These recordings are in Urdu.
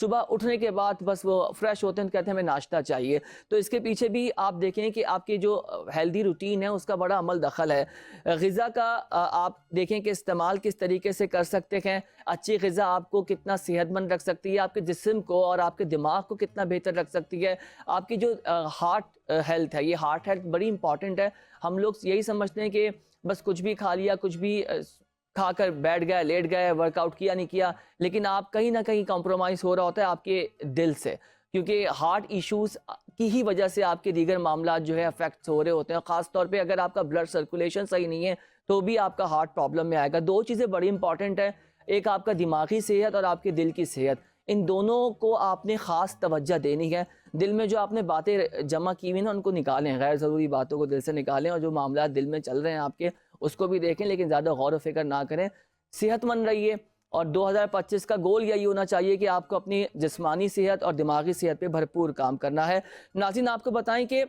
صبح اٹھنے کے بعد بس وہ فریش ہوتے ہیں، کہتے ہیں ہمیں ناشتہ چاہیے. تو اس کے پیچھے بھی آپ دیکھیں کہ آپ کی جو ہیلدی روٹین ہے اس کا بڑا عمل دخل ہے. غذا کا آپ دیکھیں کہ استعمال کس طریقے سے کر سکتے ہیں. اچھی غذا آپ کو کتنا صحت مند رکھ سکتی ہے، آپ کے جسم کو اور آپ کے دماغ کو کتنا بہتر رکھ سکتی ہے. آپ کی جو ہارٹ ہیلتھ ہے، یہ ہارٹ ہیلتھ بڑی امپورٹنٹ ہے. ہم لوگ یہی سمجھتے ہیں کہ بس کچھ بھی کھا لیا، کچھ بھی کھا کر بیٹھ گئے، لیٹ گئے، ورک آؤٹ کیا نہیں کیا، لیکن آپ کہیں نہ کہیں کمپرومائز ہو رہا ہوتا ہے آپ کے دل سے، کیونکہ ہارٹ ایشوز کی ہی وجہ سے آپ کے دیگر معاملات جو ہے افیکٹس ہو رہے ہوتے ہیں. خاص طور پہ اگر آپ کا بلڈ سرکولیشن صحیح نہیں ہے تو بھی آپ کا ہارٹ پرابلم میں آئے گا. دو چیزیں بڑی امپورٹنٹ ہیں، ایک آپ کا دماغی صحت اور آپ کے دل کی صحت. ان دونوں کو آپ نے خاص توجہ دینی ہے. دل میں جو آپ نے باتیں جمع کی ہوئی نا ان کو نکالیں، غیر ضروری باتوں کو دل سے نکالیں، اور جو معاملات دل میں چل رہے ہیں آپ کے اس کو بھی دیکھیں، لیکن زیادہ غور و فکر نہ کریں. صحت مند رہیے، اور 2025 کا گول یہی ہونا چاہیے کہ آپ کو اپنی جسمانی صحت اور دماغی صحت پہ بھرپور کام کرنا ہے. ناظرین آپ کو بتائیں کہ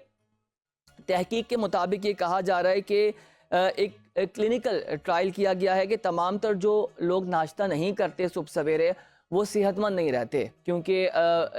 تحقیق کے مطابق یہ کہا جا رہا ہے کہ ایک کلینکل ٹرائل کیا گیا ہے کہ تمام تر جو لوگ ناشتہ نہیں کرتے صبح سویرے وہ صحت مند نہیں رہتے، کیونکہ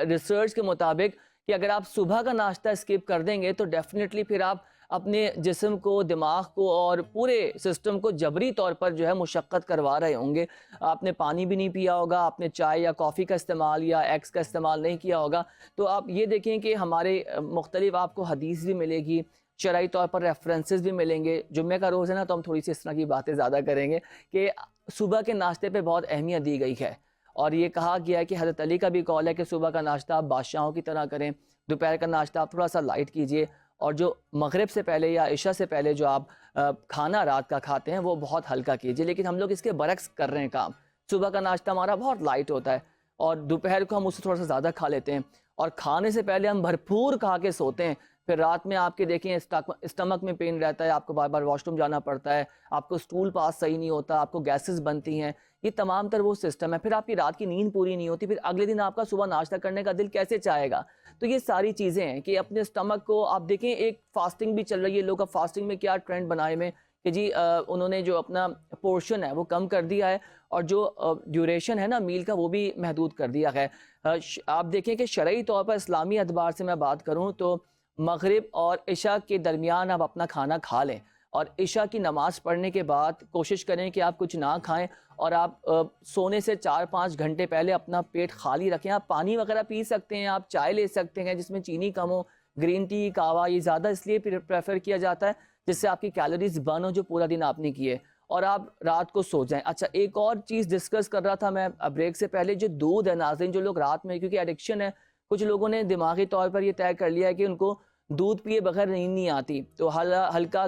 ریسرچ کے مطابق کہ اگر آپ صبح کا ناشتہ اسکپ کر دیں گے تو ڈیفینیٹلی پھر آپ اپنے جسم کو، دماغ کو اور پورے سسٹم کو جبری طور پر جو ہے مشقت کروا رہے ہوں گے. آپ نے پانی بھی نہیں پیا ہوگا، آپ نے چائے یا کافی کا استعمال یا ایگز کا استعمال نہیں کیا ہوگا. تو آپ یہ دیکھیں کہ ہمارے مختلف آپ کو حدیث بھی ملے گی، شرعی طور پر ریفرنسز بھی ملیں گے. جمعہ کا روز ہے نا تو ہم تھوڑی سی اس طرح کی باتیں زیادہ کریں گے کہ صبح کے ناشتے پہ بہت اہمیت دی گئی ہے، اور یہ کہا گیا ہے کہ حضرت علی کا بھی قول ہے کہ صبح کا ناشتہ آپ بادشاہوں کی طرح کریں، دوپہر کا ناشتہ آپ تھوڑا سا لائٹ کیجئے، اور جو مغرب سے پہلے یا عشاء سے پہلے جو آپ کھانا رات کا کھاتے ہیں وہ بہت ہلکا کیجئے. لیکن ہم لوگ اس کے برعکس کر رہے ہیں کام. صبح کا ناشتہ ہمارا بہت لائٹ ہوتا ہے اور دوپہر کو ہم اس سے تھوڑا سا زیادہ کھا لیتے ہیں، اور کھانے سے پہلے ہم بھرپور کھا کے سوتے ہیں. پھر رات میں آپ کے دیکھیں اسٹمک میں پین رہتا ہے، آپ کو بار بار واش روم جانا پڑتا ہے، آپ کو اسٹول پاس صحیح نہیں ہوتا، آپ کو گیسز بنتی ہیں. یہ تمام تر وہ سسٹم ہے. پھر آپ کی رات کی نیند پوری نہیں ہوتی، پھر اگلے دن آپ کا صبح ناشتہ کرنے کا دل کیسے چاہے گا. تو یہ ساری چیزیں ہیں کہ اپنے اسٹمک کو آپ دیکھیں. ایک فاسٹنگ بھی چل رہی ہے، لوگ اب فاسٹنگ میں کیا ٹرینڈ بنائے میں کہ جی انہوں نے جو اپنا پورشن ہے وہ کم کر دیا ہے، اور جو ڈیوریشن ہے نا میل کا وہ بھی محدود کر دیا ہے. آپ دیکھیں کہ شرعی طور پر اسلامی اعتبار سے میں بات کروں تو مغرب اور عشاء کے درمیان آپ اپنا کھانا کھا لیں، اور عشاء کی نماز پڑھنے کے بعد کوشش کریں کہ آپ کچھ نہ کھائیں، اور آپ سونے سے 4-5 گھنٹے پہلے اپنا پیٹ خالی رکھیں. آپ پانی وغیرہ پی سکتے ہیں، آپ چائے لے سکتے ہیں جس میں چینی کم ہو، گرین ٹی، کہوہ یہ زیادہ اس لیے پریفر کیا جاتا ہے جس سے آپ کی کیلوریز برن ہو جو پورا دن آپ نے کیے، اور آپ رات کو سو جائیں. اچھا ایک اور چیز ڈسکس کر رہا تھا میں بریک سے پہلے، جو دودھ ہے ناظرین، جو لوگ رات میں، کیونکہ ایڈکشن ہے، کچھ لوگوں نے دماغی طور پر یہ طے کر لیا ہے کہ ان کو دودھ پیے بغیر نیند نہیں آتی، تو ہلکا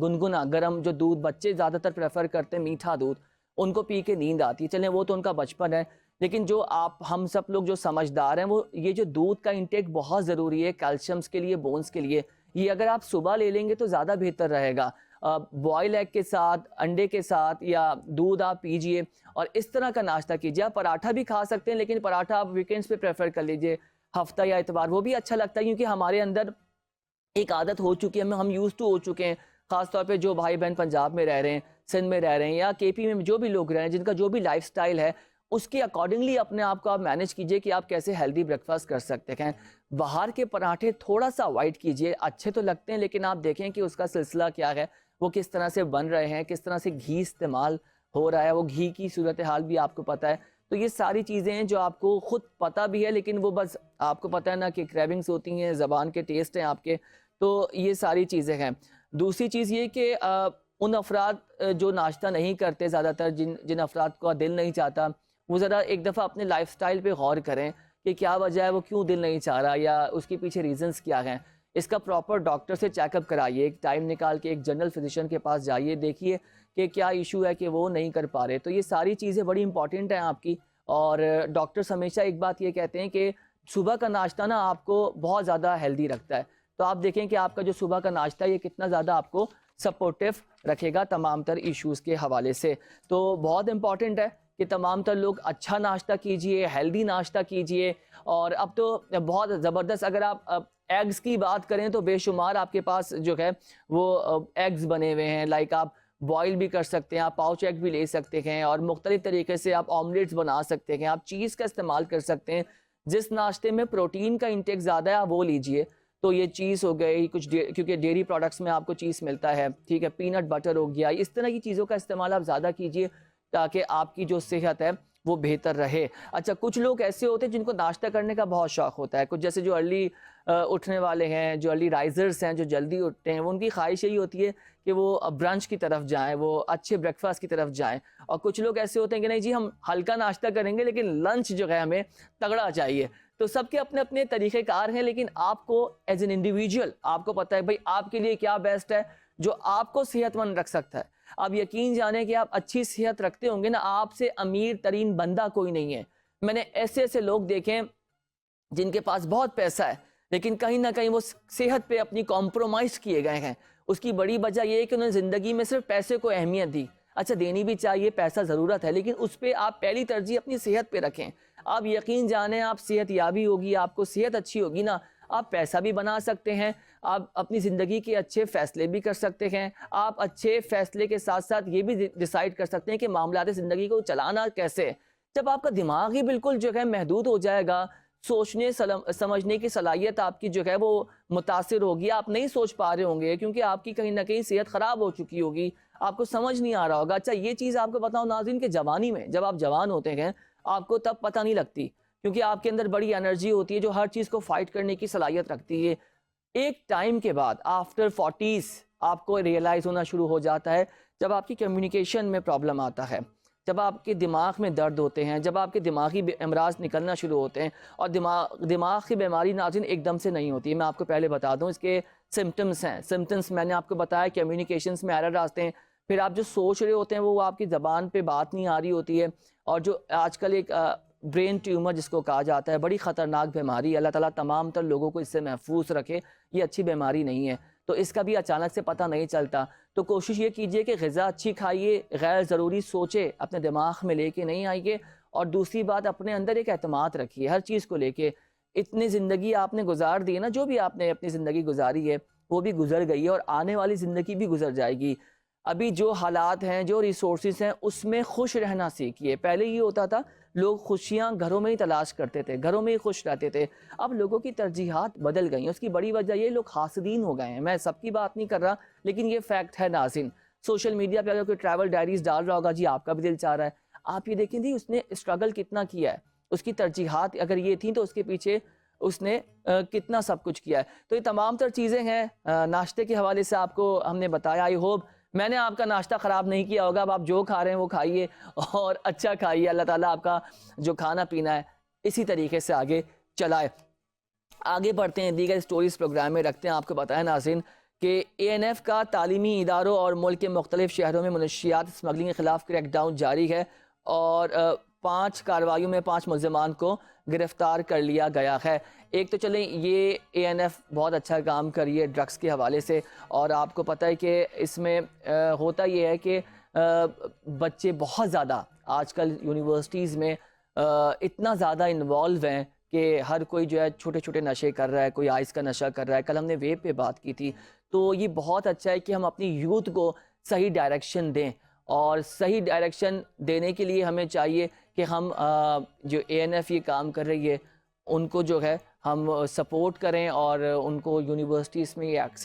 گنگنا گرم جو دودھ بچے زیادہ تر پریفر کرتے ہیں، میٹھا دودھ، ان کو پی کے نیند آتی ہے. چلیں وہ تو ان کا بچپن ہے، لیکن جو ہم سب لوگ جو سمجھدار ہیں وہ یہ جو دودھ کا انٹیک بہت ضروری ہے کیلشیمز کے لیے، بونز کے لیے. یہ اگر آپ صبح لے لیں گے تو زیادہ بہتر رہے گا. بوائل ایگ کے ساتھ، انڈے کے ساتھ، یا دودھ آپ پیجئے اور اس طرح کا ناشتہ کیجئے. آپ پراٹھا بھی کھا سکتے ہیں، لیکن پراٹھا آپ ویکینڈز پہ پریفر کر لیجئے، ہفتہ یا اتوار، وہ بھی اچھا لگتا ہے کیونکہ ہمارے اندر ایک عادت ہو چکی ہے، ہم یوز ٹو ہو چکے ہیں. خاص طور پہ جو بھائی بہن پنجاب میں رہ رہے ہیں، سندھ میں رہ رہے ہیں، یا کے پی میں جو بھی لوگ رہ رہے ہیں، جن کا جو بھی لائف سٹائل ہے اس کے اکارڈنگلی اپنے آپ کو آپ مینیج کیجئے کہ آپ کیسے ہیلدی بریک فاسٹ کر سکتے ہیں. باہر کے پراٹھے تھوڑا سا اوائڈ کیجئے، اچھے تو لگتے ہیں لیکن آپ دیکھیں کہ اس کا سلسلہ کیا ہے، وہ کس طرح سے بن رہے ہیں، کس طرح سے گھی استعمال ہو رہا ہے، وہ گھی کی صورتحال بھی آپ کو پتہ ہے. تو یہ ساری چیزیں ہیں جو آپ کو خود پتہ بھی ہے، لیکن وہ بس آپ کو پتہ ہے نا کہ کریونگز ہوتی ہیں، زبان کے ٹیسٹ ہیں آپ کے. تو یہ ساری چیزیں ہیں. دوسری چیز یہ کہ ان افراد جو ناشتہ نہیں کرتے، زیادہ تر جن افراد کا دل نہیں چاہتا، وہ ذرا ایک دفعہ اپنے لائف سٹائل پہ غور کریں کہ کیا وجہ ہے، وہ کیوں دل نہیں چاہ رہا، یا اس کے پیچھے ریزنز کیا ہیں. اس کا پراپر ڈاکٹر سے چیک اپ کرائیے، ایک ٹائم نکال کے ایک جنرل فزیشین کے پاس جائیے، دیکھیے کہ کیا ایشو ہے کہ وہ نہیں کر پا رہے. تو یہ ساری چیزیں بڑی امپورٹنٹ ہیں آپ کی. اور ڈاکٹرز ہمیشہ ایک بات یہ کہتے ہیں کہ صبح کا ناشتہ نا آپ کو بہت زیادہ ہیلدی رکھتا ہے. تو آپ دیکھیں کہ آپ کا جو صبح کا ناشتہ ہے یہ کتنا زیادہ آپ کو سپورٹیو رکھے گا تمام تر ایشوز کے حوالے سے. تو بہت امپورٹنٹ ہے کہ تمام تر لوگ اچھا ناشتہ کیجئے، ہیلدی ناشتہ کیجئے. اور اب تو بہت زبردست، اگر آپ ایگز کی بات کریں تو بے شمار آپ کے پاس جو ہے وہ ایگز بنے ہوئے ہیں. لائک آپ بوائل بھی کر سکتے ہیں، آپ پاؤچ ایگ بھی لے سکتے ہیں، اور مختلف طریقے سے آپ آملیٹس بنا سکتے ہیں، آپ چیز کا استعمال کر سکتے ہیں۔ جس ناشتے میں پروٹین کا انٹیک زیادہ ہے آپ وہ لیجئے، تو یہ چیز ہو گئی کچھ کیونکہ ڈیری پروڈکٹس میں آپ کو چیز ملتا ہے، ٹھیک ہے، پینٹ بٹر ہو گیا، اس طرح کی چیزوں کا استعمال آپ زیادہ کیجئے تاکہ آپ کی جو صحت ہے وہ بہتر رہے۔ اچھا، کچھ لوگ ایسے ہوتے ہیں جن کو ناشتہ کرنے کا بہت شوق ہوتا ہے، کچھ جیسے جو ارلی اٹھنے والے ہیں، جو ارلی رائزرز ہیں، جو جلدی اٹھتے ہیں، وہ ان کی خواہش یہی ہوتی ہے کہ وہ برنچ کی طرف جائیں، وہ اچھے بریک فاسٹ کی طرف جائیں۔ اور کچھ لوگ ایسے ہوتے ہیں کہ نہیں جی ہم ہلکا ناشتہ کریں گے لیکن لنچ جو ہے ہمیں تگڑا چاہیے۔ تو سب کے اپنے اپنے طریقہ کار ہیں، لیکن آپ کو ایز این انڈیویجول آپ کو پتہ ہے بھائی آپ کے لیے کیا بیسٹ ہے جو آپ کو صحت مند رکھ سکتا ہے۔ آپ یقین جانیں کہ آپ اچھی صحت رکھتے ہوں گے نا، آپ سے امیر ترین بندہ کوئی نہیں ہے۔ میں نے ایسے ایسے لوگ دیکھے جن کے پاس بہت پیسہ ہے لیکن کہیں نہ کہیں وہ صحت پہ اپنی کمپرومائز کیے گئے ہیں۔ اس کی بڑی وجہ یہ ہے کہ انہوں نے زندگی میں صرف پیسے کو اہمیت دی۔ اچھا، دینی بھی چاہیے، پیسہ ضرورت ہے، لیکن اس پہ آپ پہلی ترجیح اپنی صحت پہ رکھیں۔ آپ یقین جانیں آپ صحت یابی ہوگی، آپ کو صحت اچھی ہوگی نا، آپ پیسہ بھی بنا سکتے ہیں، آپ اپنی زندگی کے اچھے فیصلے بھی کر سکتے ہیں، آپ اچھے فیصلے کے ساتھ ساتھ یہ بھی ڈیسائیڈ کر سکتے ہیں کہ معاملات زندگی کو چلانا کیسے ہے۔ جب آپ کا دماغ ہی بالکل جو ہے محدود ہو جائے گا، سوچنے سمجھنے کی صلاحیت آپ کی جو ہے وہ متاثر ہوگی، آپ نہیں سوچ پا رہے ہوں گے کیونکہ آپ کی کہیں نہ کہیں صحت خراب ہو چکی ہوگی، آپ کو سمجھ نہیں آ رہا ہوگا۔ اچھا، یہ چیز آپ کو بتاؤں ناظرین کہ جوانی میں جب آپ جوان ہوتے ہیں آپ کو تب پتہ نہیں لگتی کیونکہ آپ کے اندر بڑی انرجی ہوتی ہے جو ہر چیز کو فائٹ کرنے کی صلاحیت رکھتی ہے۔ ایک ٹائم کے بعد آفٹر 40s آپ کو ریئلائز ہونا شروع ہو جاتا ہے جب آپ کی کمیونیکیشن میں پرابلم آتا ہے، جب آپ کے دماغ میں درد ہوتے ہیں، جب آپ کے دماغی امراض نکلنا شروع ہوتے ہیں۔ اور دماغ کی بیماری ناظرین ایک دم سے نہیں ہوتی ہے، میں آپ کو پہلے بتا دوں اس کے سمٹمز ہیں۔ سمٹمز میں نے آپ کو بتایا، کمیونیکیشنز میں ایرر آتے ہیں، پھر آپ جو سوچ رہے ہوتے ہیں وہ آپ کی زبان پہ بات نہیں آ رہی ہوتی ہے، اور جو آج کل ایک برین ٹیومر جس کو کہا جاتا ہے، بڑی خطرناک بیماری، اللہ تعالیٰ تمام تر لوگوں کو اس سے محفوظ رکھے، یہ اچھی بیماری نہیں ہے، تو اس کا بھی اچانک سے پتہ نہیں چلتا۔ تو کوشش یہ کیجئے کہ غذا اچھی کھائیے، غیر ضروری سوچے اپنے دماغ میں لے کے نہیں آئیے، اور دوسری بات اپنے اندر ایک اعتماد رکھیے ہر چیز کو لے کے۔ اتنی زندگی آپ نے گزار دی ہے نا، جو بھی آپ نے اپنی زندگی گزاری ہے وہ بھی گزر گئی ہے، اور آنے والی زندگی بھی گزر جائے گی۔ ابھی جو حالات ہیں، جو ریسورسز ہیں، اس میں خوش رہنا سیکھیے۔ پہلے یہ ہوتا تھا لوگ خوشیاں گھروں میں ہی تلاش کرتے تھے، گھروں میں ہی خوش رہتے تھے، اب لوگوں کی ترجیحات بدل گئی ہیں۔ اس کی بڑی وجہ یہ لوگ حاسدین ہو گئے ہیں، میں سب کی بات نہیں کر رہا لیکن یہ فیکٹ ہے ناظرین۔ سوشل میڈیا پہ اگر کوئی ٹریول ڈائریز ڈال رہا ہوگا، جی آپ کا بھی دل چاہ رہا ہے، آپ یہ دیکھیں جی اس نے اسٹرگل کتنا کیا ہے، اس کی ترجیحات اگر یہ تھیں تو اس کے پیچھے اس نے کتنا سب کچھ کیا ہے۔ تو یہ تمام تر چیزیں ہیں ناشتے کے حوالے سے آپ کو ہم نے بتایا۔ آئی ہوپ میں نے آپ کا ناشتہ خراب نہیں کیا ہوگا، اب آپ جو کھا رہے ہیں وہ کھائیے اور اچھا کھائیے، اللہ تعالیٰ آپ کا جو کھانا پینا ہے اسی طریقے سے آگے چلائے۔ آگے بڑھتے ہیں، دیگر سٹوریز پروگرام میں رکھتے ہیں۔ آپ کو بتایا ناظرین کہ اے این ایف کا تعلیمی اداروں اور ملک کے مختلف شہروں میں منشیات اسمگلنگ کے خلاف کریک ڈاؤن جاری ہے، اور 5 کارروائیوں میں 5 ملزمان کو گرفتار کر لیا گیا ہے۔ ایک تو چلیں یہ اے این ایف بہت اچھا کام کر رہی ہے ڈرگس کے حوالے سے، اور آپ کو پتہ ہے کہ اس میں ہوتا یہ ہے کہ بچے بہت زیادہ آج کل یونیورسٹیز میں اتنا زیادہ انوالو ہیں کہ ہر کوئی جو ہے چھوٹے چھوٹے نشے کر رہا ہے، کوئی آئس کا نشہ کر رہا ہے۔ کل ہم نے ویپ پہ بات کی تھی، تو یہ بہت اچھا ہے کہ ہم اپنی یوتھ کو صحیح ڈائریکشن دیں، اور صحیح ڈائریکشن دینے کے لیے ہمیں چاہیے کہ ہم جو اے این ایف یہ کام کر رہی ہے ان کو جو ہے ہم سپورٹ کریں، اور ان کو یونیورسٹیز میں یہ ایکسس